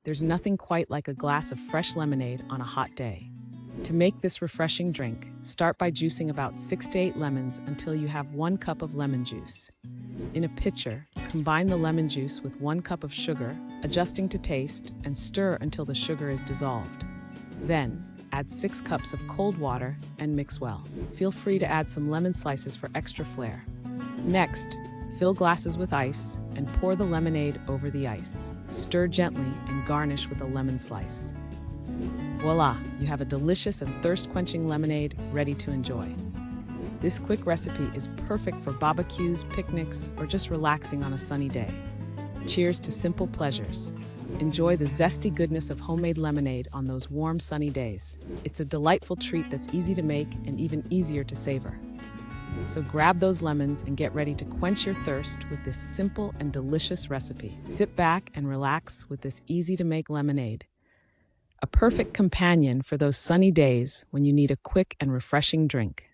There's nothing quite like a glass of fresh lemonade on a hot day. To make this refreshing drink, start by juicing about 6 to 8 lemons until you have 1 cup of lemon juice. In a pitcher, combine the lemon juice with 1 cup of sugar, adjusting to taste, and stir until the sugar is dissolved. Then, add 6 cups of cold water and mix well. Feel free to add some lemon slices for extra flair. Next, fill glasses with ice and pour the lemonade over the ice. Stir gently and garnish with a lemon slice. Voila, you have a delicious and thirst-quenching lemonade ready to enjoy. This quick recipe is perfect for barbecues, picnics, or just relaxing on a sunny day. Cheers to simple pleasures. Enjoy the zesty goodness of homemade lemonade on those warm, sunny days. It's a delightful treat that's easy to make and even easier to savor. So grab those lemons and get ready to quench your thirst with this simple and delicious recipe. Sit back and relax with this easy-to-make lemonade. A perfect companion for those sunny days when you need a quick and refreshing drink.